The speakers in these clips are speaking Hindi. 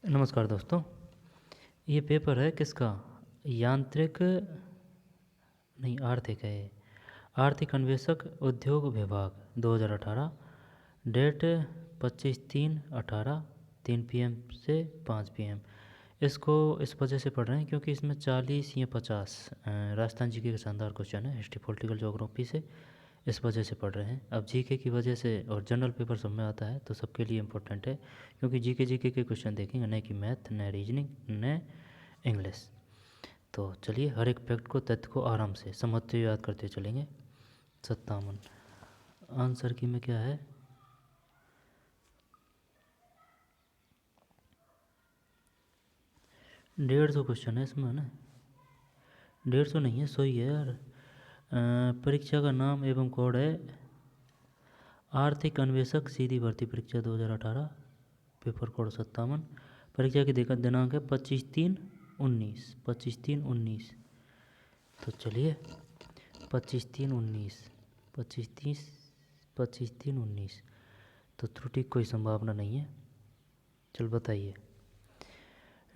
नमस्कार दोस्तों। ये पेपर है किसका? यांत्रिक नहीं, आर्थिक है ये। आर्थिक अन्वेषक उद्योग विभाग 2018। डेट 25/3/18, 3 PM से 5 PM। इसको इस वजह से पढ़ रहे हैं क्योंकि इसमें 40 या 50 राजस्थान जीके के शानदार क्वेश्चन है हिस्ट्री पॉलिटिकल ज्योग्राफी से। इस वजह से पढ़ रहे हैं। अब जीके की वजह से और जनरल पेपर सब में आता है तो सबके लिए इम्पोर्टेंट है, क्योंकि जीके के क्वेश्चन देखेंगे, न कि मैथ, न रीजनिंग, न इंग्लिश। तो चलिए हर एक फैक्ट को, तथ्य को आराम से समझते हुए याद करते चलेंगे। 57 आंसर की में क्या है? डेढ़ सौ क्वेश्चन है इसमें, है ना? 150 नहीं है, 100 ही है यार। परीक्षा का नाम एवं कोड है आर्थिक अन्वेषक सीधी भर्ती परीक्षा 2018, पेपर कोड 57। परीक्षा की दिनांक है 25/3/19, 25/3/19। तो चलिए 25/3/19, 25/3/19। तो त्रुटि कोई संभावना नहीं है। चल बताइए।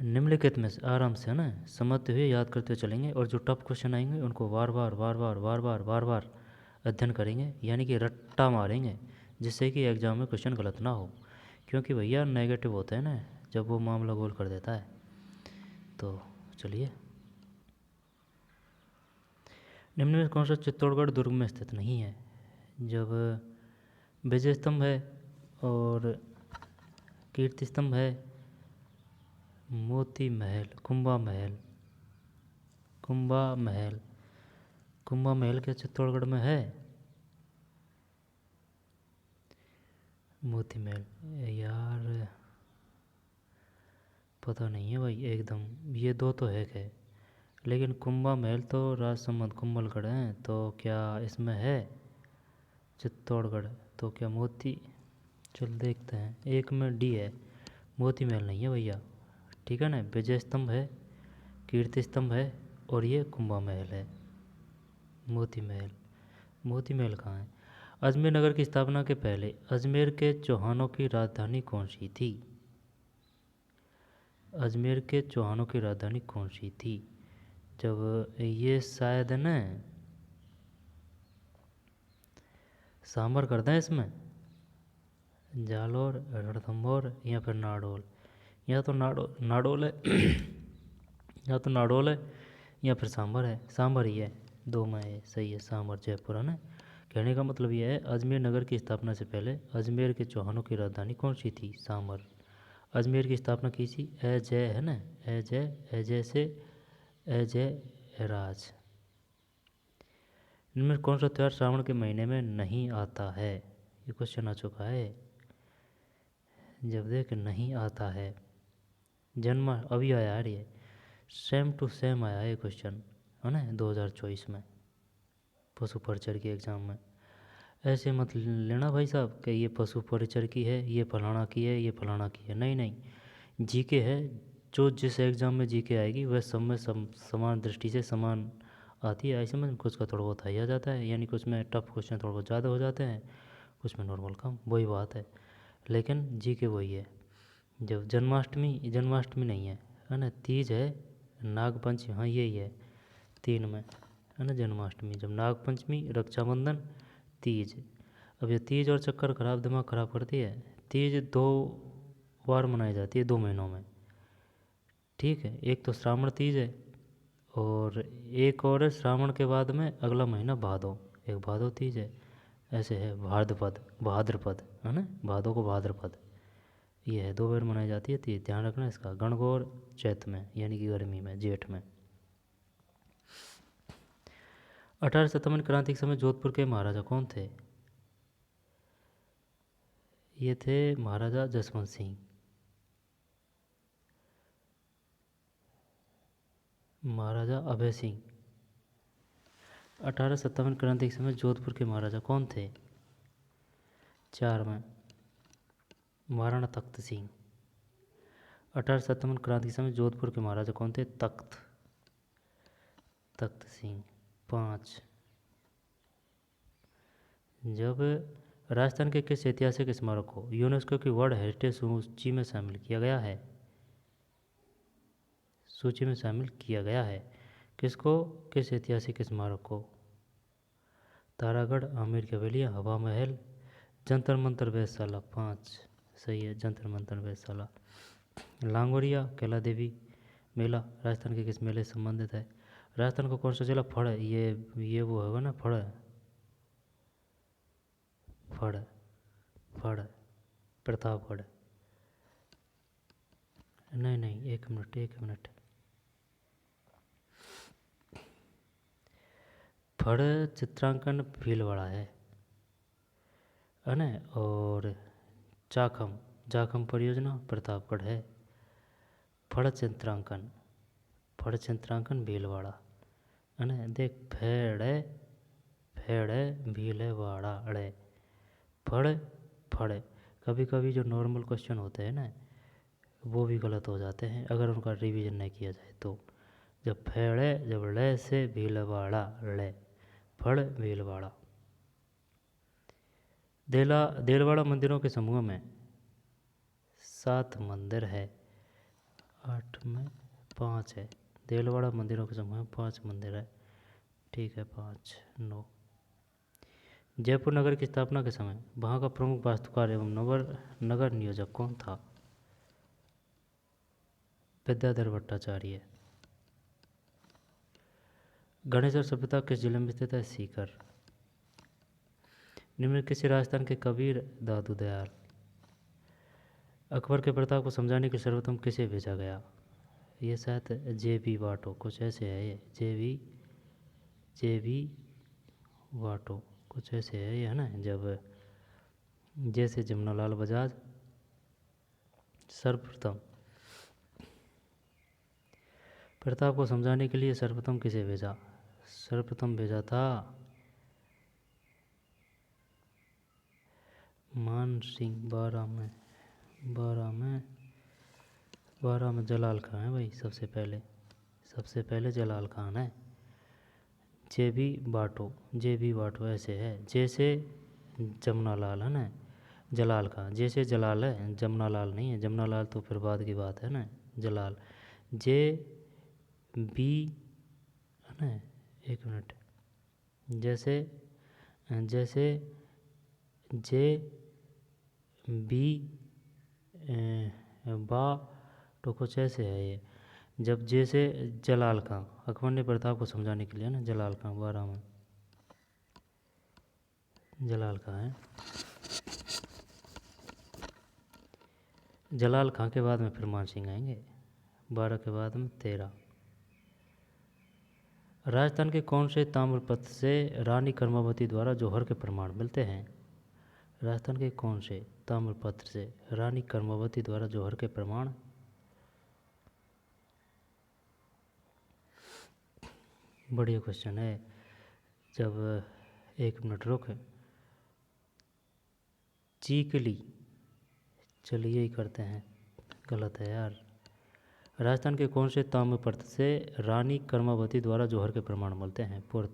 निम्नलिखित में से आराम से, है ना, समझते हुए याद करते चलेंगे, और जो टफ क्वेश्चन आएंगे उनको बार बार अध्ययन करेंगे, यानी कि रट्टा मारेंगे, जिससे कि एग्जाम में क्वेश्चन गलत ना हो। क्योंकि भैया नेगेटिव होता है ना जब वो मामला गोल कर देता है। तो चलिए, निम्न में कौन सा चित्तौड़गढ़ दुर्ग में स्थित नहीं है? जब विजय स्तंभ है और कीर्ति स्तंभ है, मोती महल, कुंभा महल, कुंभा महल क्या चित्तौड़गढ़ में है? मोती महल यार पता नहीं है भाई एकदम। ये दो तो है क्या, लेकिन कुंभा महल तो राजसमंद कुंभलगढ़ है, तो क्या इसमें है चित्तौड़गढ़? तो क्या मोती, चल देखते हैं। एक में डी है, मोती महल नहीं है भैया, ठीक है ना। विजय स्तंभ है, कीर्ति स्तंभ है, और ये कुंभा महल है। मोती महल, मोती महल कहाँ है? अजमेर नगर की स्थापना के पहले अजमेर के चौहानों की राजधानी कौन सी थी? अजमेर के चौहानों की राजधानी कौन सी थी? जब ये शायद न सांभर कर दें इसमें, जालोर, रणथंभौर या फिर नाडोल। या तो नाडोल है या तो नाडोल है या फिर सांभर है। सांभर ही है, दो में है, सही है, सांभर जयपुर, है ना। कहने का मतलब यह है, अजमेर नगर की स्थापना से पहले अजमेर के चौहानों की राजधानी कौन सी थी? सांभर। अजमेर की स्थापना की थी अजय, है ना, अजय से अजय राज। इनमें कौन सा त्यौहार श्रावण के महीने में नहीं आता है? ये क्वेश्चन आ चुका है। जब देख नहीं आता है, जन्म अभी आया है, ये सेम टू सेम आया है क्वेश्चन, है ना, 2024 में पशु परिचर के एग्ज़ाम में। ऐसे मत लेना भाई साहब कि ये पशु परिचर की है, ये फलाना की है, ये फलाना की है। नहीं नहीं, जीके है। जो जिस एग्ज़ाम में जीके आएगी वह सब में समान दृष्टि से समान आती है। ऐसे में कुछ का थोड़ा बहुत हाई आ जाता है, यानी कुछ में टफ क्वेश्चन थोड़ा बहुत ज़्यादा हो जाते हैं, कुछ में नॉर्मल कम, वही बात है। लेकिन जीके वही है। जब जन्माष्टमी नहीं है ना, तीज है, नागपंचमी, हाँ यही है, 3 में, है ना, जन्माष्टमी। जब नागपंचमी, रक्षाबंधन, तीज। अब ये तीज और चक्कर खराब, दिमाग खराब करती है। तीज 2 बार मनाई जाती है 2 महीनों में, ठीक है। एक तो श्रावण तीज है, और एक और है श्रावण के बाद में अगला महीना भादो, एक भादो तीज है। ऐसे है भाद्रपद, है ना, भादो को भाद्रपद, ये है 2 बार मनाई जाती है तीज, ध्यान रखना इसका। गणगौर चैत में, यानी कि गर्मी में, जेठ में। 1857 क्रांति के समय जोधपुर के महाराजा कौन थे? ये थे महाराजा जसवंत सिंह। महाराजा अभय सिंह। 1857 क्रांति के समय जोधपुर के महाराजा कौन थे? 4 में महाराणा तख्त सिंह। 1857 क्रांति के समय जोधपुर के महाराजा कौन थे? तख्त सिंह। 5 जब राजस्थान के किस ऐतिहासिक स्मारक को यूनेस्को की वर्ल्ड हेरिटेज सूची में शामिल किया गया है? सूची में शामिल किया गया है। किसको? किस ऐतिहासिक स्मारक को? तारागढ़, आमेर की हवेलियाँ, हवा महल, जंतर मंतर वेधशाला। 5 सही है, जंतर मंतर वेधशाला। लांगोरिया कैला देवी मेला राजस्थान के किस मेले से संबंधित है? राजस्थान का कौन सा जिला? फड़, ये वो होगा ना, फड़ फड़ फड़ प्रतापगढ़। नहीं, एक मिनट। फड़ चित्रांकन भीलवाड़ा है ना। और जाखम परियोजना प्रतापगढ़ है। फड़ चित्रांकन भीलवाड़ा है ना। देख, फेड़ भीलवाड़ा अड़े फड़। कभी कभी जो नॉर्मल क्वेश्चन होते हैं ना, वो भी गलत हो जाते हैं अगर उनका रिवीजन नहीं किया जाए तो। जब फेड़े, जब ले से भीलवाड़ा ले, फड़ भीलवाड़ा। देलवाड़ा मंदिरों के समूह में 7 मंदिर है, 8 में 5 है। देलवाड़ा मंदिरों के समूह में 5 मंदिर है, ठीक है, 5 9। जयपुर नगर की स्थापना के समय वहाँ का प्रमुख वास्तुकार एवं नगर नियोजक कौन था? विद्याधर भट्टाचार्य। गणेशर सभ्यता किस जिले में स्थित है? सीकर। निम्न किसी राजस्थान के कबीर दादू दयाल। अकबर के प्रताप को समझाने के सर्वप्रथम किसे भेजा गया? ये शायद JB वाटो, कुछ ऐसे है ये। JB वाटो कुछ ऐसे है ये, है ना। जब जैसे जमुनालाल बजाज सर्वप्रथम प्रताप को समझाने के लिए सर्वप्रथम किसे भेजा? सर्वप्रथम भेजा था मान सिंह। 12 में जलाल खान है भाई। सबसे पहले जलाल खान है। JB वाटो ऐसे है, जैसे जमुनालाल है ना, जलाल खान जैसे जलाल है, जमुनालाल नहीं है। जमुनालाल तो फिर बाद की बात है ना। जलाल JB है ना। एक मिनट, जैसे JB बा तो कुछ ऐसे है ये। जब जैसे जलाल खां, अकबर ने प्रताप को समझाने के लिए ना, जलाल खां 12 में जलाल खां है। जलाल खां के बाद में फिर मान सिंह आएंगे, 12 के बाद में 13। राजस्थान के कौन से ताम्रपत्र से रानी कर्मावती द्वारा जौहर के प्रमाण मिलते हैं? राजस्थान के कौन से ताम्रपत्र से रानी कर्मावती द्वारा जौहर के प्रमाण? बढ़िया क्वेश्चन है। जब 1 मिनट रुक, चीकली, चलिए ही करते हैं, गलत है यार। राजस्थान के कौन से ताम्रपत्र से रानी कर्मावती द्वारा जौहर के प्रमाण मिलते हैं? पुर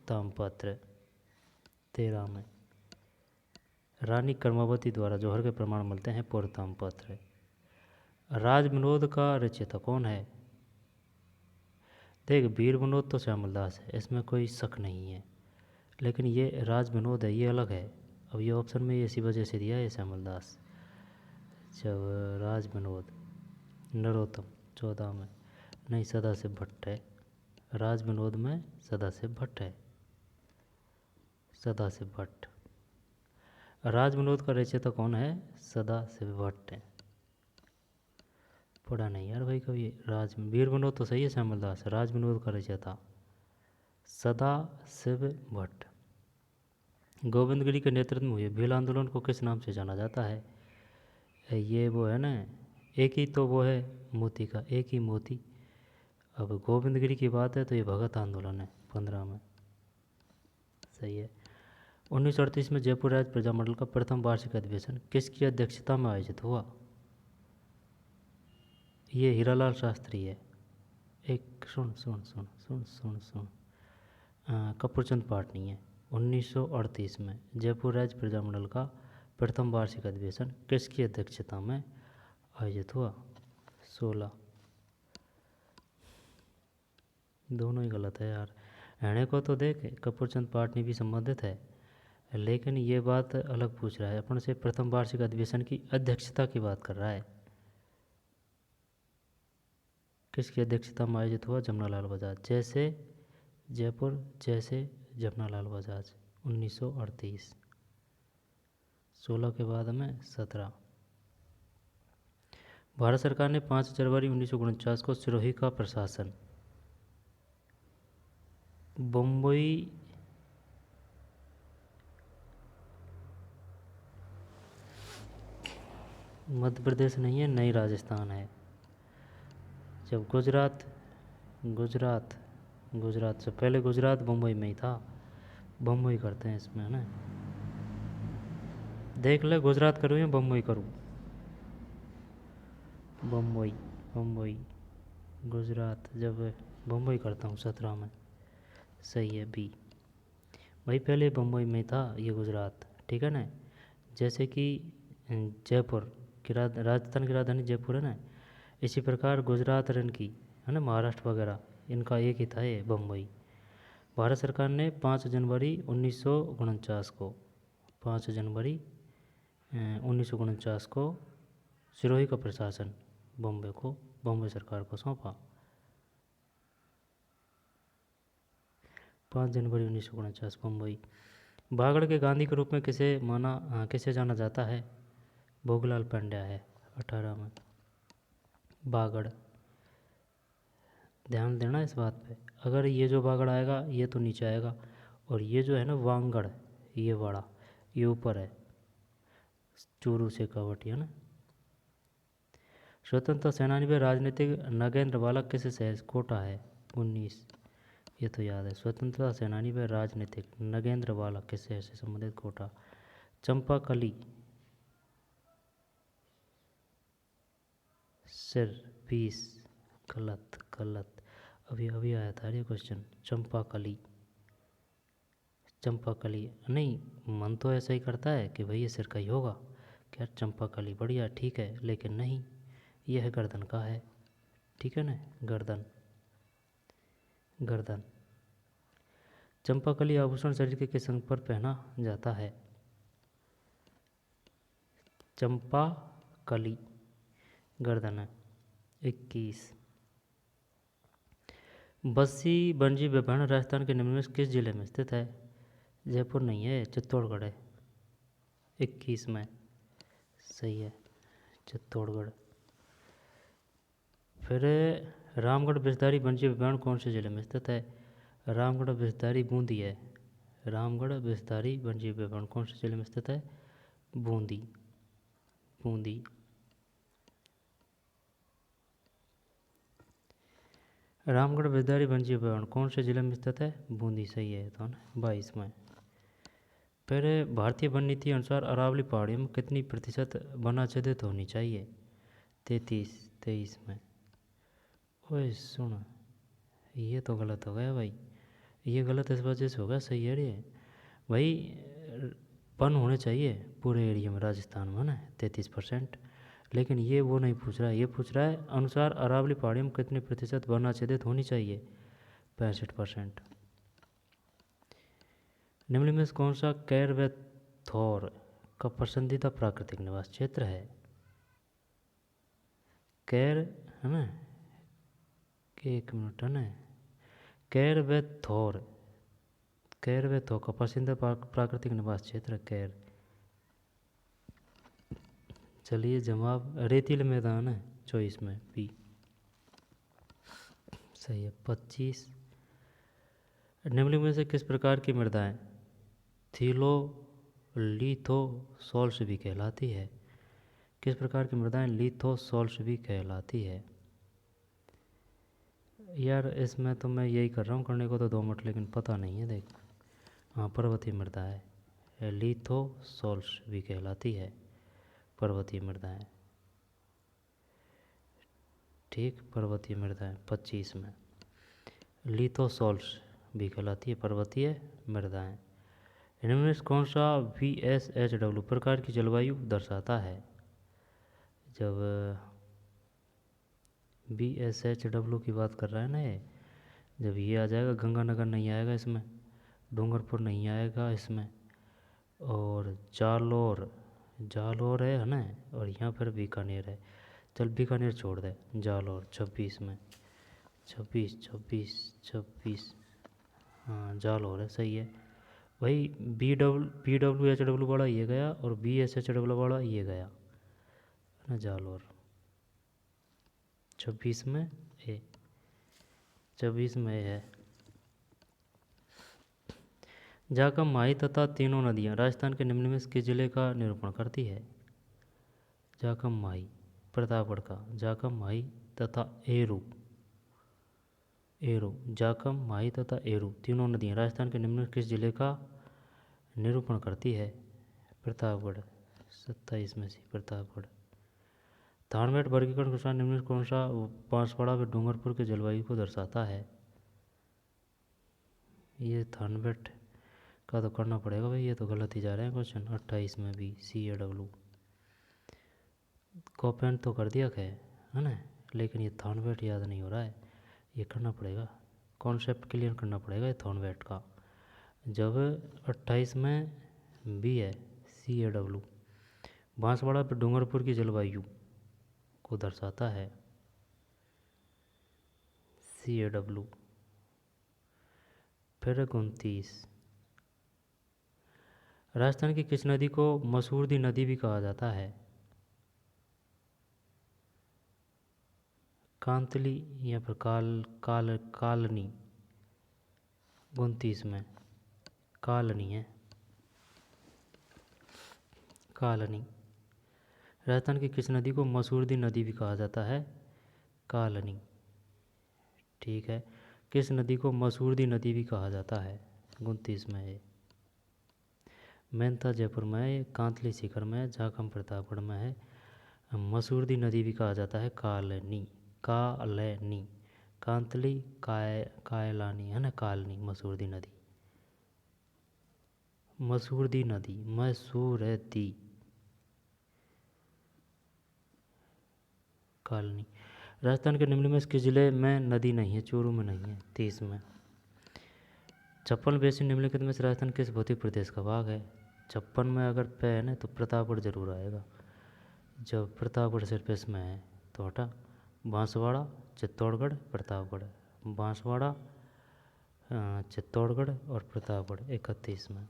ताम्रपत्र 13 में रानी कर्मावती द्वारा जौहर के प्रमाण मिलते हैं, पुर ताम्रपत्र। राज विनोद का रचयिता कौन है? देख, वीर विनोद तो श्यामलदास है, इसमें कोई शक नहीं है, लेकिन ये राज विनोद है, ये अलग है। अब ये ऑप्शन में इसी वजह से दिया है श्यामलदास। जब राज विनोद नरोत्तम 14 में, नहीं, सदाशिव भट्ट है। राज विनोद में सदाशिव भट्ट है, सदाशिव भट्ट। राज विनोद का रचयिता कौन है? सदाशिव भट्ट है। पढ़ा नहीं यार भाई कभी। वीर विनोद तो सही है श्यामलदास, राज विनोद का रचयिता सदाशिव भट्ट। गोविंदगिरी के नेतृत्व में हुए भील आंदोलन को किस नाम से जाना जाता है? ये वो है ना, एक ही तो वो है मोती का, एक ही मोती। अब गोविंदगिरी की बात है तो ये भगत आंदोलन है 15 में, सही है। 1938 में जयपुर राज्य प्रजामंडल का प्रथम वार्षिक अधिवेशन किसकी अध्यक्षता में आयोजित हुआ? ये हीरालाल शास्त्री है। एक सुन कपूरचंद पाटनी है। 1938 में जयपुर राज्य प्रजामंडल का प्रथम वार्षिक अधिवेशन किसकी अध्यक्षता में आयोजित हुआ? 16। दोनों ही गलत है यार। रहने को तो देख, कपूरचंद पाटनी भी संबंधित है, लेकिन ये बात अलग पूछ रहा है अपन से। प्रथम वार्षिक अधिवेशन की अध्यक्षता की बात कर रहा है। किसकी अध्यक्षता में आयोजित हुआ? जमनालाल बजाज। जैसे जयपुर, जैसे जमनालाल बजाज, 1938। 16 के बाद में 17। भारत सरकार ने 5 जनवरी 1949 को सिरोही का प्रशासन बम्बई मध्य प्रदेश नहीं है, नई राजस्थान है। जब गुजरात से पहले गुजरात बम्बई में ही था, बम्बई करते हैं इसमें, है ना। देख ले, गुजरात करूँ या बम्बई करूँ? बम्बई गुजरात, जब बम्बई करता हूँ 17 में। सही है, बी। भाई पहले बम्बई में था, ये गुजरात, ठीक है ना। जैसे कि जयपुर की राजस्थान की राजधानी जयपुर है ना, इसी प्रकार गुजरात और इनकी, है ना, महाराष्ट्र वगैरह, इनका एक ही था ये बम्बई। भारत सरकार ने 5 जनवरी 1949 को 5 जनवरी 1949 को सिरोही का प्रशासन बम्बई सरकार को सौंपा। 5 जनवरी 1949 बम्बई। बागड़ के गांधी के रूप में किसे जाना जाता है? भोगलाल पांड्या है 18 में। बागड़, ध्यान देना इस बात पे। अगर ये जो बागड़ आएगा ये तो नीचे आएगा, और ये जो है ना वांगड़, ये बड़ा, ये ऊपर है, चूरू से कावटी, है ना। स्वतंत्रता सेनानी व राजनीतिक नगेंद्र बालक किस शहर? कोटा है 19। ये तो याद है। स्वतंत्रता सेनानी व राजनीतिक नगेंद्र बालक किस शहर से संबंधित? कोटा। चंपाकली सिर 20। गलत। अभी आया था ये क्वेश्चन। चंपाकली नहीं, मन तो ऐसा ही करता है कि भाई ये सिर का ही होगा, क्या चंपाकली, बढ़िया, ठीक है, लेकिन नहीं, यह गर्दन का है, ठीक है ना। गर्दन। चंपाकली आभूषण शरीर के किस अंग पर पहना जाता है? चंपाकली गर्दन है 21। बस्सी बनजी विभिन्न राजस्थान के निम्न में किस जिले में स्थित है? जयपुर नहीं है, चित्तौड़गढ़ है 21 में। सही है, चित्तौड़गढ़। फिर रामगढ़ बिस्दारी बनजी विभिन्न कौन से जिले में स्थित है? रामगढ़ बिस्दारी बूंदी है। रामगढ़ बिस्दारी बनजी विभिन्न कौन से जिले में स्थित है? बूंदी। रामगढ़ बिस्दारी वन्यजीव अभयारण्य कौन से जिले में स्थित है? बूंदी। सही है तो ना 22 में। फिर भारतीय वन नीति अनुसार अरावली पहाड़ियों में कितनी प्रतिशत वनाच्छेदित होनी चाहिए? 23 में। ओए सुन, ये तो गलत हो गया भाई, ये गलत इस वजह से होगा, सही है ये भाई। वन होने चाहिए पूरे एरिया में राजस्थान में ना 33%, लेकिन ये वो नहीं पूछ रहा है, ये पूछ रहा है अनुसार अरावली पहाड़ियों में कितने प्रतिशत वनाच्छेदित होनी चाहिए? 65%। निम्न में से कौन सा कैर व थोर का पसंदीदा प्राकृतिक निवास क्षेत्र है? कैर, है ना, 1 मिनट, है ना, कैर व थोर का पसंदीदा प्राकृतिक निवास क्षेत्र कैर। चलिए जवाब रेतीले मैदान है 24 में, पी। सही है 25। निम्न में से किस प्रकार की मृदाएं लिथोसॉल्ट्स भी कहलाती है? किस प्रकार की मृदाएं लिथोसॉल्ट्स भी कहलाती है? यार इसमें तो मैं यही कर रहा हूँ, करने को तो 2 मिनट, लेकिन पता नहीं है, देख। हाँ, पर्वतीय मृदा है, लिथोसॉल्ट्स भी कहलाती है पर्वतीय मृदाएं। ठीक, पर्वतीय मृदाएं 25 में। लिथोसॉल्ट्स भी कहलाती है पर्वतीय मृदाएं। इनमें से कौन सा VSHW प्रकार की जलवायु दर्शाता है? जब BSHW की बात कर रहा है ना ये। जब ये आ जाएगा, गंगानगर नहीं आएगा इसमें, डूंगरपुर नहीं आएगा इसमें, और जालोर, जालोर है ना, और यहाँ पर बीकानेर है। चल बीकानेर छोड़ दे, जालोर 26 में, 26 26 26, हाँ जालोर है, सही है भाई। BWHW वाला ये गया और BSHW वाला ये गया है ना, जालोर 26 में ए, 26 में है। जाकम माही तथा तीनों नदियाँ राजस्थान के निम्न में किस जिले का निरूपण करती है? जाकम माही प्रतापगढ़ का, जाकम माही तथा एरू, एरू, जाकम माही तथा एरू तीनों नदियाँ राजस्थान के निम्न किस जिले का निरूपण करती है? प्रतापगढ़, 27 में सी प्रतापगढ़। थानवेट वर्गीकरण के अनुसार निम्न कौन सा बांसवाड़ा व डूंगरपुर के जलवायु को दर्शाता है? ये थानवेट का तो करना पड़ेगा भाई, ये तो गलत ही जा रहे हैं क्वेश्चन। 28 में भी CAW कॉपेंट तो कर दिया है ना, लेकिन ये थानवेट याद नहीं हो रहा है, ये करना पड़ेगा, कॉन्सेप्ट क्लियर करना पड़ेगा ये थानवेट का। जब 28 में भी है CAW, बांसवाड़ा पर डूंगरपुर की जलवायु को दर्शाता है CAW। फिर 29, राजस्थान की किस नदी को मसूरदी नदी भी कहा जाता है? कांतली या फिर कालनी, 29 में कालनी है, कालनी। राजस्थान की किस नदी को मसूरदी नदी भी कहा जाता है? कालनी, ठीक है। किस नदी को मसूरदी नदी भी कहा जाता है? 29 में है। मेहता जयपुर में है, कांतली सीकर में है, झाकम प्रतापगढ़ में है। मसूरदी नदी भी कहा जाता है कालनी, कालनी, कांतली कायलानी है ना, कालनी मसूरदी नदी, मसूरदी नदी, मसूरदी, कालनी। राजस्थान के निम्न में किस जिले में नदी नहीं है? चूरू में नहीं है, 30 में। 56 बेसिन निम्नलिखित में से राजस्थान किस भौतिक प्रदेश का भाग है? 56 में अगर पे है ना तो प्रतापगढ़ जरूर आएगा, जब प्रतापगढ़ सिर्फ इसमें है तो हटा। बांसवाड़ा, चित्तौड़गढ़, प्रतापगढ़, बांसवाड़ा, चित्तौड़गढ़ और प्रतापगढ़ 31 में।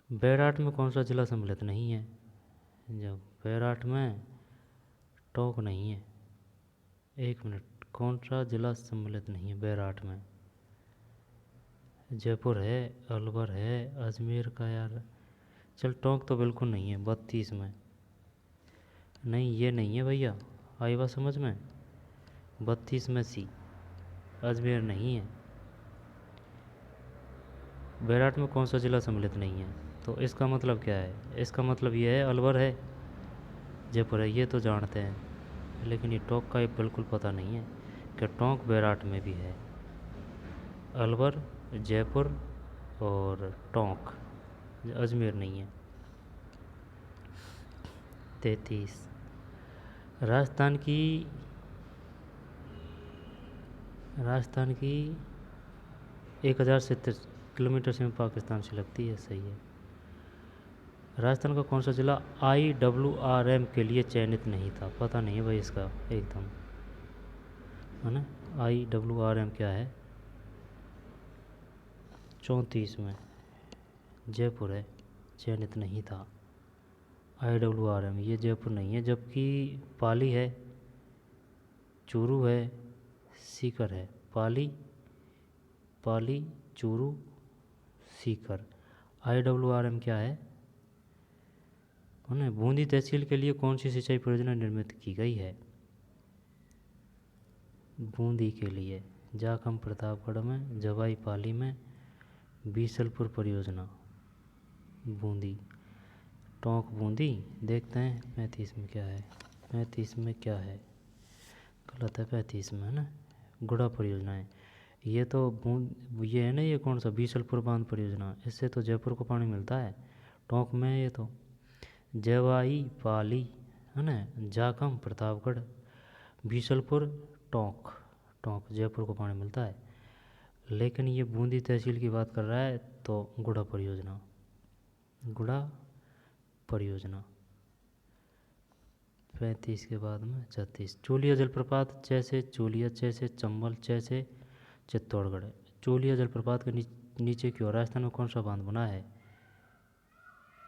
बैराट में कौन सा जिला सम्मिलित नहीं है? जब बैराट में टोंक नहीं है, 1 मिनट, कौन सा जिला सम्मिलित नहीं है बैराट में? जयपुर है, अलवर है, अजमेर का यार, चल टोंक तो बिल्कुल नहीं है 32 में। नहीं ये नहीं है भैया, आई बात समझ में, 32 में सी, अजमेर नहीं है। बैराट में कौन सा जिला सम्मिलित नहीं है? तो इसका मतलब क्या है? इसका मतलब ये है अलवर है, जयपुर है, ये तो जानते हैं, लेकिन ये टोंक का बिल्कुल पता नहीं है कि टोंक बैराट में भी है। अलवर, जयपुर और टोंक, अजमेर नहीं है। 33, राजस्थान की 1070 किलोमीटर सीमा पाकिस्तान से लगती है, सही है। राजस्थान का कौन सा जिला IWRM के लिए चयनित नहीं था? पता नहीं है भाई इसका एकदम, है ना। IWRM क्या है? 34 में जयपुर है, चयनित नहीं था। IWRM ये जयपुर नहीं है, जबकि पाली है, चूरू है, सीकर है, पाली, चूरू, सीकर। IWRM क्या है? उन्हें बूंदी तहसील के लिए कौन सी सिंचाई परियोजना निर्मित की गई है? बूंदी के लिए जाखम प्रतापगढ़ में, जवाई पाली में, बीसलपुर परियोजना बूंदी, टोंक बूंदी। देखते हैं 35 में क्या है, 35 में क्या है, गलत है 35 में, है ना, गुड़ा परियोजना है ये तो। ये है ना, ये कौन सा बीसलपुर बांध परियोजना, इससे तो जयपुर को पानी मिलता है, टोंक में है ये तो। जवाई पाली है ना, जाखम प्रतापगढ़, बीसलपुर टोंक, टोंक जयपुर को पानी मिलता है, लेकिन ये बूंदी तहसील की बात कर रहा है तो गुड़ा परियोजना, गुड़ा परियोजना। 35 के बाद में 36, चोलिया जलप्रपात जैसे चोलिया जैसे चंबल जैसे चित्तौड़गढ़। चोलिया जलप्रपात के नीचे की ओर राजस्थान में कौन सा बांध बना है?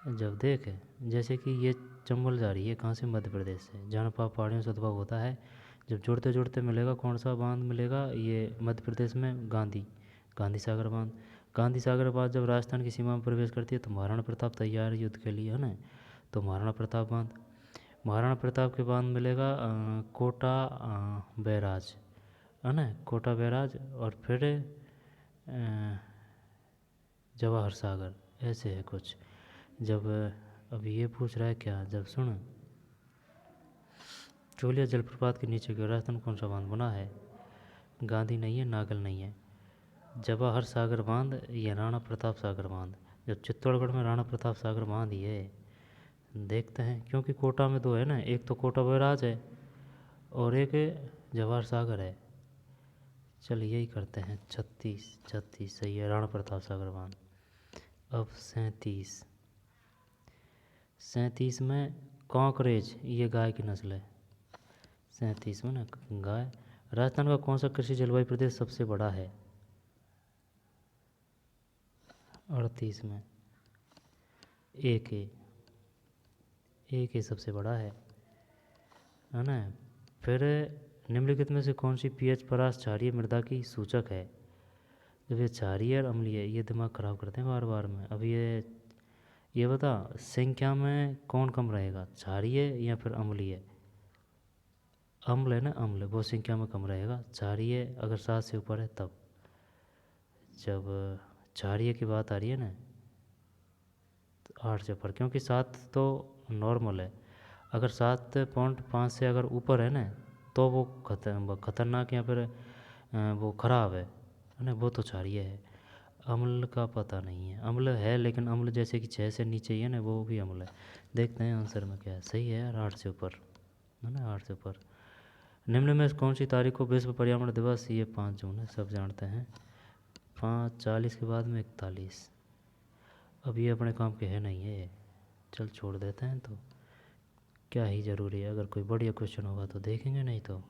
जब देख जैसे कि ये चंबल जा रही है कहाँ से? मध्य प्रदेश से, जनपा पहाड़ियों से उद्भव होता है। जब जोड़ते जोड़ते मिलेगा कौन सा बांध मिलेगा? ये मध्य प्रदेश में गांधी सागर बांध। गांधी सागर बांध जब राजस्थान की सीमा में प्रवेश करती है तो महाराणा प्रताप तैयार युद्ध के लिए, है ना, तो महाराणा प्रताप बांध। महाराणा प्रताप के बांध मिलेगा कोटा बैराज, है ना, कोटा बैराज, और फिर जवाहर सागर, ऐसे है कुछ। जब अभी ये पूछ रहा है क्या, जब सुन, चोलिया जलप्रपात के नीचे के राजस्थान कौन सा बांध बना है? गांधी नहीं है, नागल नहीं है, जवाहर सागर बांध या राणा प्रताप सागर बांध। जब चित्तौड़गढ़ में राणा प्रताप सागर बांध ही है, देखते हैं, क्योंकि कोटा में दो है ना, एक तो कोटा बैराज है और एक जवाहर सागर है। चल यही करते हैं, 36 सही है, राणा प्रताप सागर बांध। अब 37 में कॉकरेज, ये गाय की नस्ल है। 37 में ना गाय। राजस्थान का कौन सा कृषि जलवायु प्रदेश सबसे बड़ा है? 38 में एक ही सबसे बड़ा है ना। फिर निम्नलिखित में से कौन सी पीएच परास क्षारीय मृदा की सूचक है? जब ये क्षारीय और अम्लीय, ये दिमाग खराब करते हैं बार बार में। अब ये बता, संख्या में कौन कम रहेगा, क्षारीय या फिर अम्लीय? अम्ल है ना, अम्ल, वो संख्या में कम रहेगा। क्षारीय अगर 7 से ऊपर है तब। जब क्षारीय की बात आ रही है ना, तो 8 से ऊपर, क्योंकि 7 तो नॉर्मल है। अगर 7.5 से अगर ऊपर है ना तो वो खतरनाक या फिर वो खराब है ना, वो तो क्षारीय है। अम्ल का पता नहीं है, अम्ल है लेकिन अम्ल जैसे कि 6 से नीचे ही है ना, वो भी अम्ल है। देखते हैं आंसर में क्या है। सही है यार, 8 से ऊपर है ना, 8 से ऊपर। निम्न में कौन सी तारीख को विश्व पर्यावरण दिवस? ये 5 जून है, सब जानते हैं। 5:40 के बाद में 41। अब ये अपने काम के है नहीं है, चल छोड़ देते हैं। तो क्या ही ज़रूरी है, अगर कोई बढ़िया क्वेश्चन होगा तो देखेंगे, नहीं तो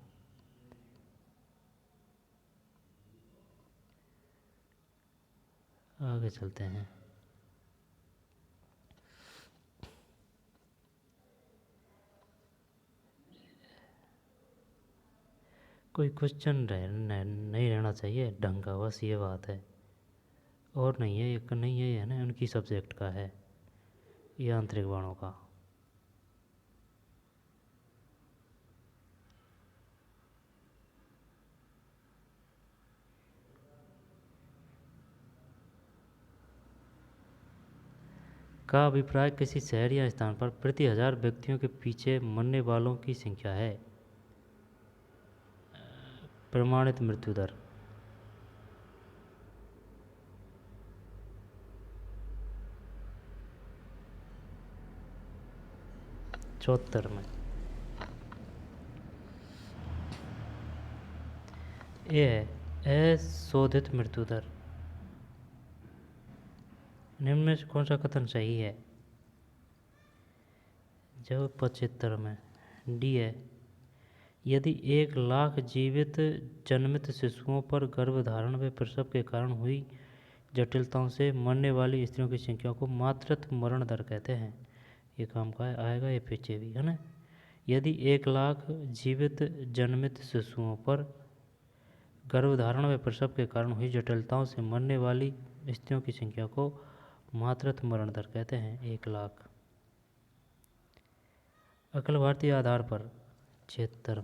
आगे चलते हैं। कोई क्वेश्चन नहीं रहना चाहिए ढंग का, बस ये बात है, और नहीं है। एक नहीं है ना, उनकी सब्जेक्ट का है ये, आंतरिक बाणों का। का अभिप्राय किसी शहर या स्थान पर प्रति 1000 व्यक्तियों के पीछे मरने वालों की संख्या है। प्रमाणित मृत्यु दर। 74 में ये है अशोधित मृत्यु दर। निम्न में से कौन सा कथन सही है? जब 75 में डी है। यदि 1 लाख जीवित जन्मित शिशुओं पर गर्भधारण व प्रसव के कारण हुई जटिलताओं से मरने वाली स्त्रियों की संख्या को मातृत्व मरण दर कहते हैं। ये काम का आएगा, ये पीछे भी है ना। यदि 1 लाख जीवित जन्मित शिशुओं पर गर्भधारण व प्रसव के कारण हुई जटिलताओं से मरने वाली स्त्रियों की संख्या को मातृत्व मरण दर कहते हैं। 1 लाख। अखिल भारतीय आधार पर 76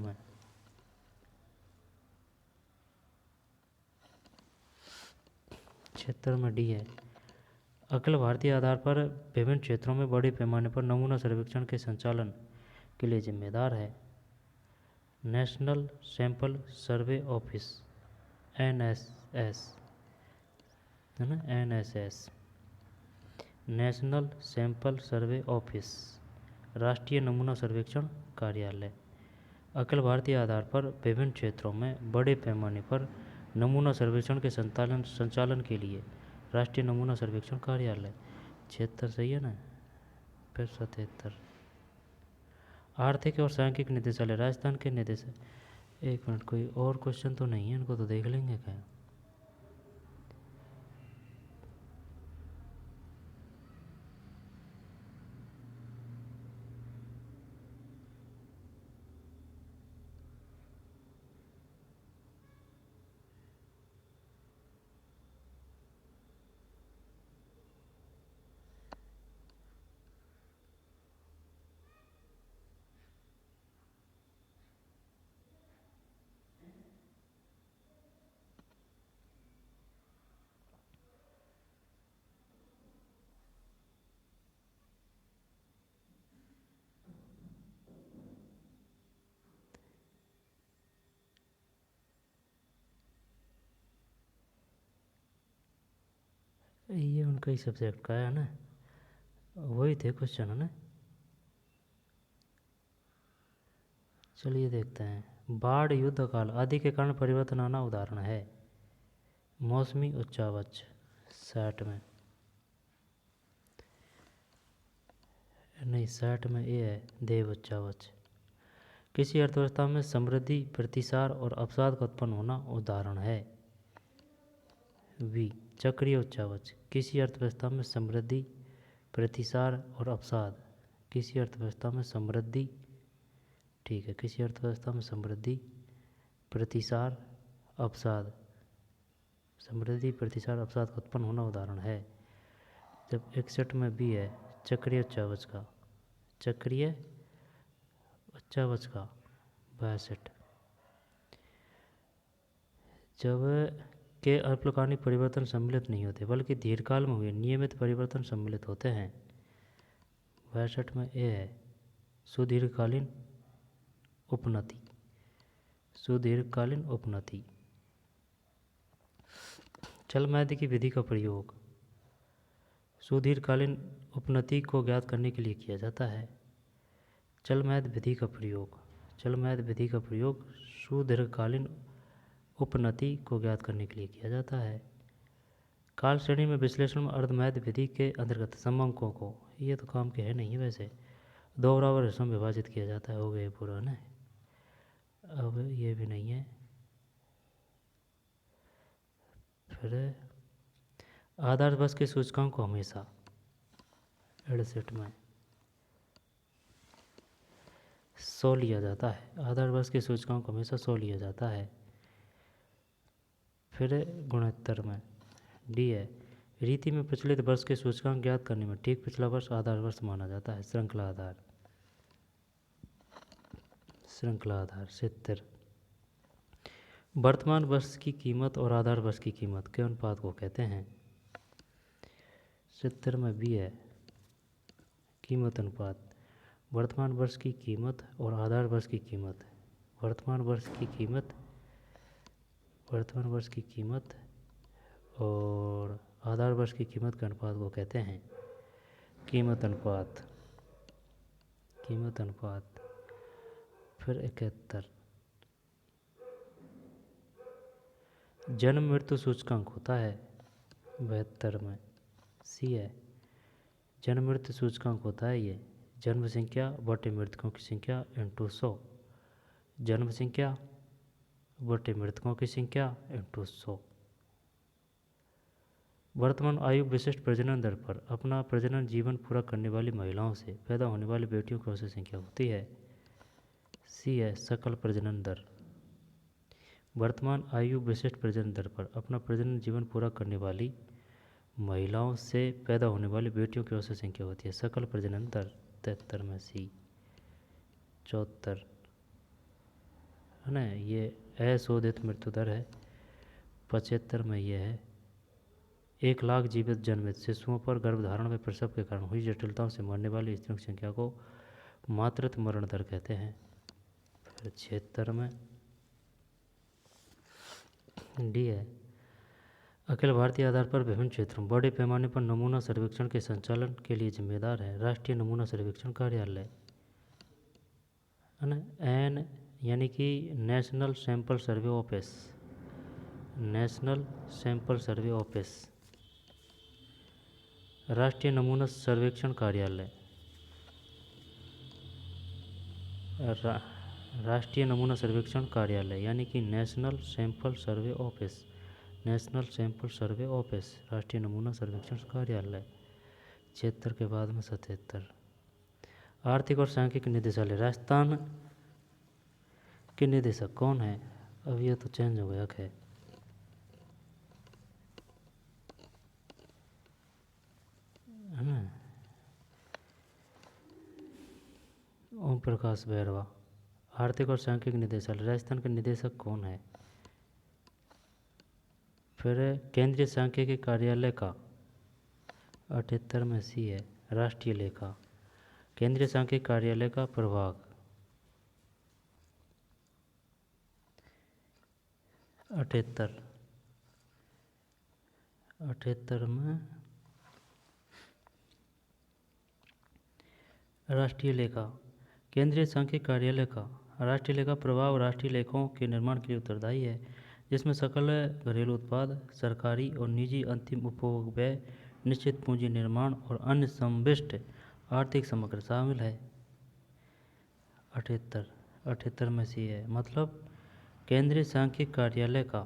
में डी है। अखिल भारतीय आधार पर विभिन्न क्षेत्रों में बड़े पैमाने पर नमूना सर्वेक्षण के संचालन के लिए जिम्मेदार है। National sample survey office, NSS है ना, NSS, national sample survey office, राष्ट्रीय नमूना सर्वेक्षण कार्यालय। अखिल भारतीय आधार पर विभिन्न क्षेत्रों में बड़े पैमाने पर नमूना सर्वेक्षण के संचालन के लिए राष्ट्रीय नमूना सर्वेक्षण कार्यालय। 76 सही है ना। फिर 77 आर्थिक और सांख्यिक निदेशालय राजस्थान के निदेशक। एक मिनट, कोई और क्वेश्चन तो नहीं है, इनको तो देख लेंगे क्या। ये उनका ही सब्जेक्ट का है ना, वही थे क्वेश्चन है ना। चलिए देखते हैं। बाढ़, युद्ध काल आदि के कारण परिवर्तन आना उदाहरण है। मौसमी उच्चावच 60 में नहीं, 60 में ये है देव उच्चावच। किसी अर्थव्यवस्था में समृद्धि, प्रतिसार और अवसाद का उत्पन्न होना उदाहरण है। वी चक्रीय उच्चावच। किसी अर्थव्यवस्था में समृद्धि, प्रतिसार और अवसाद। किसी अर्थव्यवस्था में समृद्धि, ठीक है, किसी अर्थव्यवस्था में समृद्धि, प्रतिसार, अवसाद, समृद्धि, प्रतिसार, अवसाद का उत्पन्न होना उदाहरण है। जब 61 में भी है चक्रीय उच्चावच का, चक्रीय उच्चावच का 62। जब के अल्पकालिक परिवर्तन सम्मिलित नहीं होते बल्कि दीर्घकाल में हुए नियमित परिवर्तन सम्मिलित होते हैं। 62 में ये है सुदीर्घकालीन उपनति, सुदीर्घकालीन उपनति। चलमैद की विधि का प्रयोग सुदीर्घकालीन उपनति को ज्ञात करने के लिए किया जाता है। चलमैद विधि का प्रयोग, चलमैद विधि का प्रयोग सुदीर्घकालीन उपनति को ज्ञात करने के लिए किया जाता है। काल श्रेणी में विश्लेषण में अर्धमैद विधि के अंतर्गत समअंकों को, ये तो काम के है नहीं वैसे, 2 बराबर हिस्सों में विभाजित किया जाता है। हो गए पूरा ना। अब ये भी नहीं है। फिर आधार वर्ष के सूचकांक को हमेशा 68 में 100 लिया जाता है। आधार वर्ष के सूचकांक को हमेशा 100 लिया जाता है। फिर 69 में डी है रीति में प्रचलित वर्ष के सूचकांक ज्ञात करने में ठीक पिछला वर्ष आधार वर्ष माना जाता है। श्रृंखला आधार, श्रृंखला आधार 70। वर्तमान वर्ष की कीमत और आधार वर्ष की कीमत के अनुपात को कहते हैं। 70 में भी है कीमत अनुपात। वर्तमान वर्ष की कीमत और आधार वर्ष की कीमत, वर्तमान वर्ष की कीमत, वर्तमान वर्ष की कीमत और आधार वर्ष की कीमत के अनुपात को कहते हैं कीमत अनुपात, कीमत अनुपात। फिर 71 जन्म मृत्यु सूचकांक होता है। 72 में सी है जन्म मृत्यु सूचकांक होता है। ये जन्म संख्या बटे मृतकों की संख्या इंटू 100, जन्म संख्या बटे मृतकों की संख्या इंटू 100। वर्तमान आयु विशिष्ट प्रजनन दर पर अपना प्रजनन जीवन पूरा करने वाली महिलाओं से पैदा होने वाली बेटियों की औसत संख्या होती है। सी है सकल प्रजनन दर। वर्तमान आयु विशिष्ट प्रजनन दर पर अपना प्रजनन जीवन पूरा करने वाली महिलाओं से पैदा होने वाली बेटियों की औसत संख्या होती है सकल प्रजनन दर। 73 में सी। 74 है ना, ये अशोधित मृत्यु दर है। 75 में ये है 1 लाख जीवित जन्मित शिशुओं पर गर्भधारण में प्रसव के कारण हुई जटिलताओं से मरने वाली स्त्रियों की संख्या को मातृत्व मरण दर कहते हैं। फिर 76 में डी है अखिल भारतीय आधार पर विभिन्न क्षेत्रों में बड़े पैमाने पर नमूना सर्वेक्षण के संचालन के लिए जिम्मेदार है राष्ट्रीय नमूना सर्वेक्षण कार्यालय, है ना, यानी कि national sample survey office, national sample survey office. राष्ट्रीय नमूना सर्वेक्षण कार्यालय, राष्ट्रीय नमूना सर्वेक्षण कार्यालय यानी कि national sample survey office, national sample survey office, राष्ट्रीय नमूना सर्वेक्षण कार्यालय। 76 के बाद में 77। आर्थिक और सांख्यिकी निदेशालय, राजस्थान के निदेशक कौन है? अब ये तो चेंज हो गया है, है ना, ओम प्रकाश बैरवा। आर्थिक और सांख्यिकी निदेशालय, राजस्थान के निदेशक कौन है? फिर केंद्रीय सांख्यिकी कार्यालय का 78 में सी है, राष्ट्रीय लेखा। केंद्रीय सांख्यिकी कार्यालय का प्रभाग 78 में राष्ट्रीय लेखा। केंद्रीय सांख्यिकी कार्यालय का राष्ट्रीय लेखा प्रभाग राष्ट्रीय लेखों के निर्माण के लिए उत्तरदायी है, जिसमें सकल घरेलू उत्पाद, सरकारी और निजी अंतिम उपभोग व्यय, निश्चित पूंजी निर्माण और अन्य समष्ट आर्थिक समग्र शामिल है। 78 में सी है, मतलब केंद्रीय सांख्यिकी कार्यालय का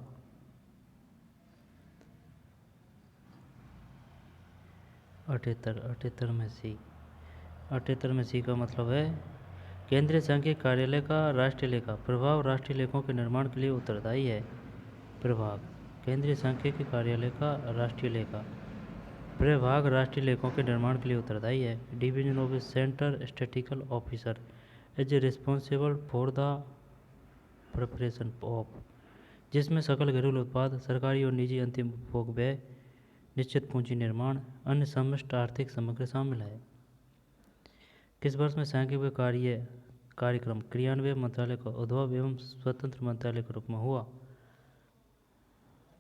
78 में सी, 78 में सी का मतलब है केंद्रीय सांख्यिकी कार्यालय का राष्ट्रीय लेखा प्रभाग राष्ट्रीय लेखों के निर्माण के लिए उत्तरदायी है। प्रभाग केंद्रीय सांख्यिकी कार्यालय का राष्ट्रीय लेखा प्रभाग राष्ट्रीय लेखों के निर्माण के लिए उत्तरदायी है। Division of centre statistical officer is responsible for the preparation of, जिसमें सकल घरेलू उत्पाद, सरकारी और निजी अंतिम उपभोग व्यय, निश्चित पूंजी निर्माण, अन्य समष्ट आर्थिक समग्र शामिल है। किस वर्ष में सांख्यिकी कार्यक्रम क्रियान्वयन मंत्रालय का उद्भव एवं स्वतंत्र मंत्रालय के रूप में हुआ?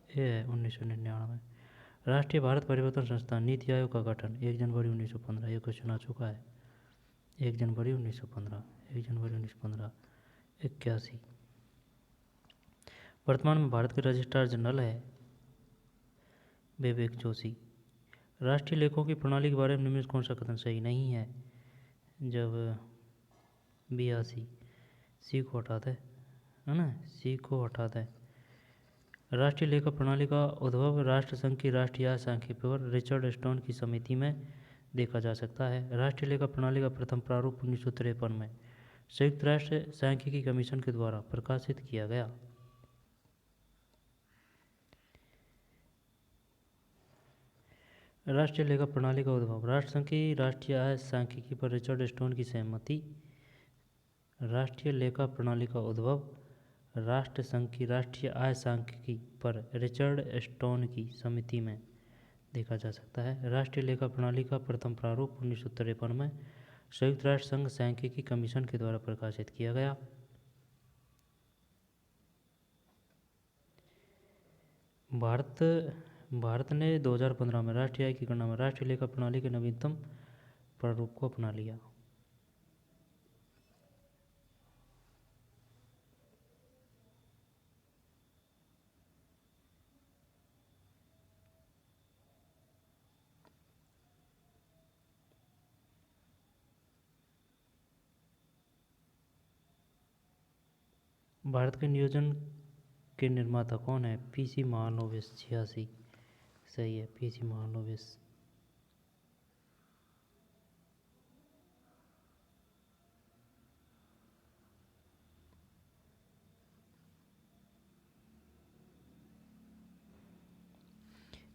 यह है 1999। राष्ट्रीय भारत परिवर्तन संस्थान नीति आयोग का गठन 1 जनवरी 1915। ये क्वेश्चन आ चुका है, 1 जनवरी 1915, 1 जनवरी 1915। 81। वर्तमान में भारत के रजिस्ट्रार जनरल है विवेक जोशी। राष्ट्रीय लेखों की प्रणाली के बारे में निम्न कौन सा कथन सही नहीं है? जब 82 सी को हटा दे, है ना, सी को हटा दे। राष्ट्रीय लेखा प्रणाली का उद्भव राष्ट्रसंघ की राष्ट्रीय सांख्यिकी पर रिचर्ड स्टोन की समिति में देखा जा सकता है। राष्ट्रीय लेखा प्रणाली का प्रथम प्रारूप 1953 में संयुक्त राष्ट्र सांख्यिकी कमीशन के द्वारा प्रकाशित किया गया। राष्ट्रीय लेखा प्रणाली का उद्भव राष्ट्रसंघ की राष्ट्रीय सांख्यिकी पर रिचर्ड स्टोन की सहमति। राष्ट्रीय लेखा प्रणाली का उद्भव राष्ट्रसंघ की राष्ट्रीय आय सांख्यिकी पर रिचर्ड स्टोन की समिति में देखा जा सकता है। राष्ट्रीय लेखा प्रणाली का प्रथम प्रारूप 1953 में संयुक्त राष्ट्र संघ सांख्यिकी कमीशन के द्वारा प्रकाशित किया गया। भारत ने 2015 में राष्ट्रीय आय की गणना में राष्ट्रीय लेखा प्रणाली के नवीनतम प्रारूप को अपना लिया। भारत के नियोजन के निर्माता कौन है? पीसी महालनोबिस। 86 सही है, पीसी महालनोबिस।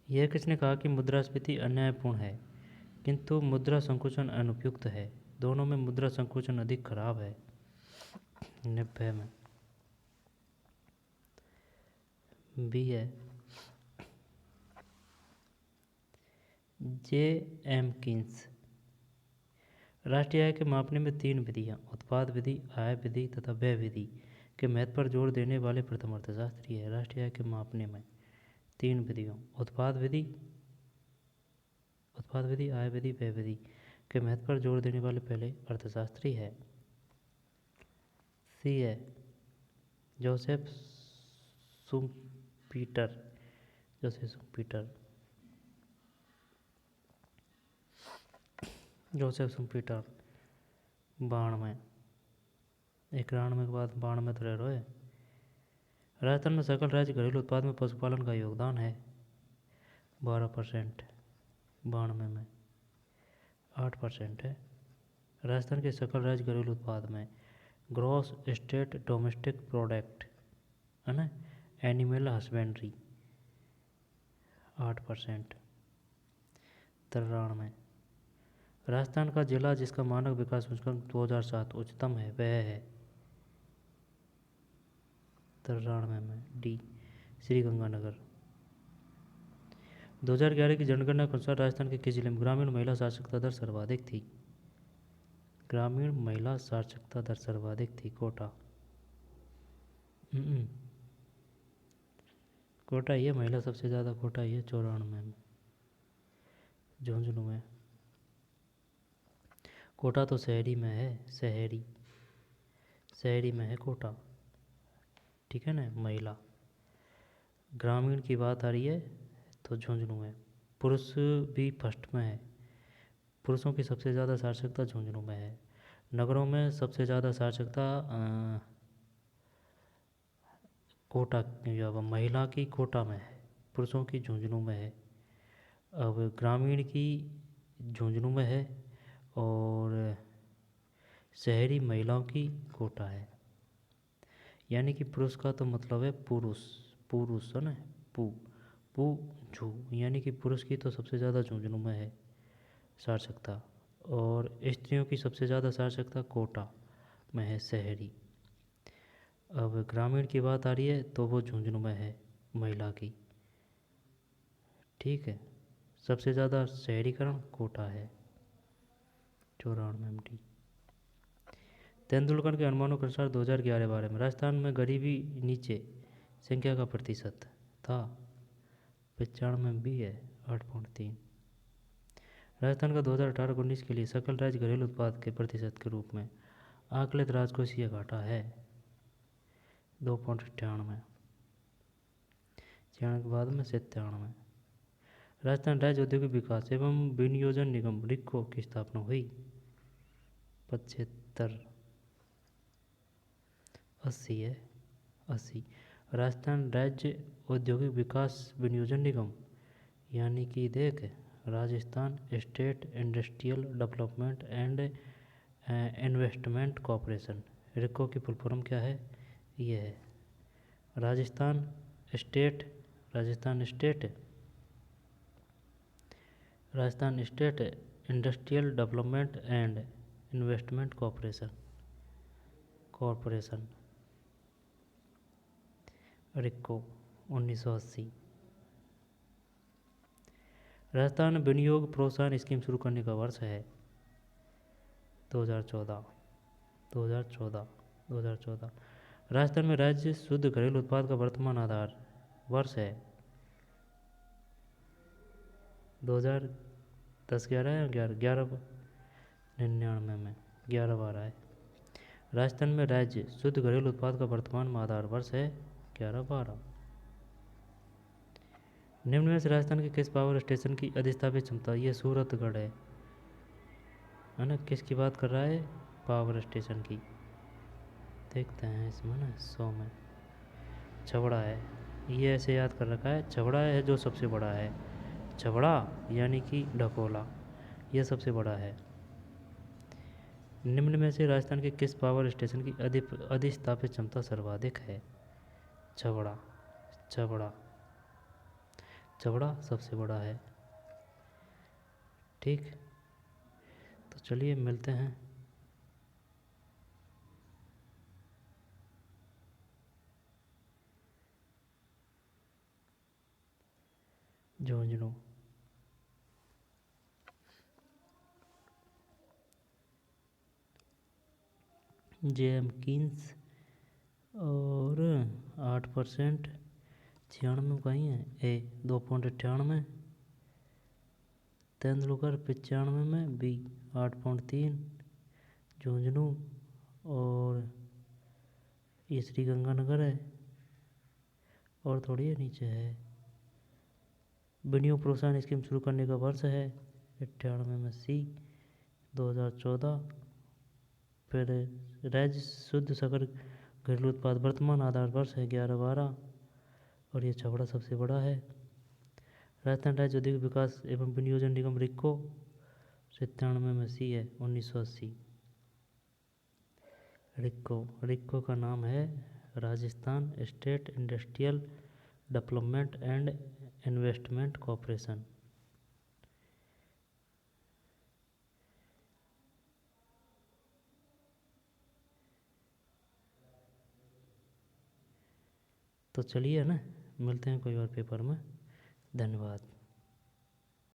यह किसने कहा कि मुद्रास्फीति अन्यायपूर्ण है किंतु मुद्रा संकुचन अनुपयुक्त है? दोनों में मुद्रा संकुचन अधिक खराब है। 90 में बी है, जे एम किन्स। राष्ट्रीय आय के मापने में 3 विधियां उत्पाद विधि, आय विधि तथा व्यय विधि के महत्व पर जोर देने वाले प्रथम अर्थशास्त्री है। राष्ट्रीय आय के मापने में 3 विधियों उत्पाद विधि, आय विधि, व्यय विधि के महत्व पर जोर देने वाले पहले अर्थशास्त्री है। सी है Joseph Schumpeter, Joseph Schumpeter, Joseph Schumpeter 92, 91 के बाद 92 तो रह रहे। राजस्थान में सकल राज्य घरेलू उत्पाद में पशुपालन का योगदान है 12%, 92 में 8% है। राजस्थान के सकल राज्य घरेलू उत्पाद में ग्रॉस स्टेट डोमेस्टिक प्रोडक्ट है ना, एनिमल हस्बेंड्री 8%, 93। राजस्थान का जिला जिसका मानक विकास सूचकांक 2007 उच्चतम है वह है 93 में डी, श्रीगंगानगर। 2011 की जनगणना के अनुसार राजस्थान के किस जिले में ग्रामीण महिला साक्षरता दर सर्वाधिक थी? ग्रामीण महिला साक्षरता दर सर्वाधिक थी कोटा। कोटा ही है, महिला सबसे ज़्यादा कोटा ही है 94 में। झुंझुनू में, कोटा तो शहरी में है, शहरी में है कोटा, ठीक है ना। महिला ग्रामीण की बात आ रही है तो झुंझुनू में। पुरुष भी फर्स्ट में है, पुरुषों की सबसे ज़्यादा साक्षरता झुंझुनू में है। नगरों में सबसे ज़्यादा साक्षरता कोटा या महिला की कोटा में है, पुरुषों की झुंझुनू में है। अब ग्रामीण की झुंझुनू में है और शहरी महिलाओं की कोटा है। यानी कि पुरुष का तो मतलब है पुरुष, पुरुष है ना, पू पू झू, यानी कि पुरुष की तो सबसे ज़्यादा झुंझुनू में है साक्षरता, और स्त्रियों की सबसे ज़्यादा साक्षरता कोटा में है, शहरी। अब ग्रामीण की बात आ रही है तो वो झुंझुनू में है महिला की, ठीक है। सबसे ज़्यादा शहरीकरण कोटा है 94 MD। तेंदुलकर के अनुमानों के अनुसार 2011-12 में राजस्थान में गरीबी नीचे संख्या का प्रतिशत था 95 भी है 8.3। राजस्थान का 2018-19 के लिए सकल राज्य घरेलू उत्पाद के प्रतिशत के रूप में आकलित राजकोषीय घाटा है 2.98, 96 के बाद में 97। राजस्थान राज्य औद्योगिक विकास एवं विनियोजन निगम रिक्को की स्थापना हुई 75, 80 है 80। राजस्थान राज्य औद्योगिक विकास विनियोजन निगम यानी कि देख Rajasthan state industrial development and investment corporation, RIICO की फुल फॉर्म क्या है? ये है Rajasthan state industrial development and investment corporation RIICO 1980। राजस्थान विनियोग प्रोत्साहन स्कीम शुरू करने का वर्ष है 2014। राजस्थान में राज्य शुद्ध घरेलू उत्पाद का वर्तमान आधार वर्ष है 2010-11 या 11-99 में 11-12 है। राजस्थान में राज्य शुद्ध घरेलू उत्पाद का वर्तमान आधार वर्ष है 11-12। निम्न में से राजस्थान के किस पावर स्टेशन की अधिस्थापित क्षमता, ये सूरतगढ़ है ना, किसकी बात कर रहा है? पावर स्टेशन की। देखते हैं इसमें ना 100 में छबड़ा है, ये ऐसे याद कर रखा है, छबड़ा है जो सबसे बड़ा है, छबड़ा यानी कि ढकोला, यह सबसे बड़ा है। निम्न में से राजस्थान के किस पावर स्टेशन की अधिस्थापित क्षमता सर्वाधिक है? छबड़ा सबसे बड़ा है, ठीक। तो चलिए मिलते हैं। झुंझुनू, जेएम कीन्स और 8%, 96 कहीं है ए 2.98, तेंदुलकर 95 में बी 8.3, झुंझुनू और ये श्रीगंगानगर है और थोड़ी है नीचे है। विनियोग प्रोत्साहन स्कीम शुरू करने का वर्ष है 98 में सी 2014। फिर राज्य शुद्ध सागर घरेलू उत्पाद वर्तमान आधार वर्ष है 11-12 और ये छबड़ा सबसे बड़ा है। राजस्थान राज्य औद्योगिक विकास एवं विनियोजन निगम रिक्को 97 में सी है 1980। रिक्को का नाम है Rajasthan state industrial development and investment corporation. तो चलिए ना, मिलते हैं कोई और पेपर में। धन्यवाद।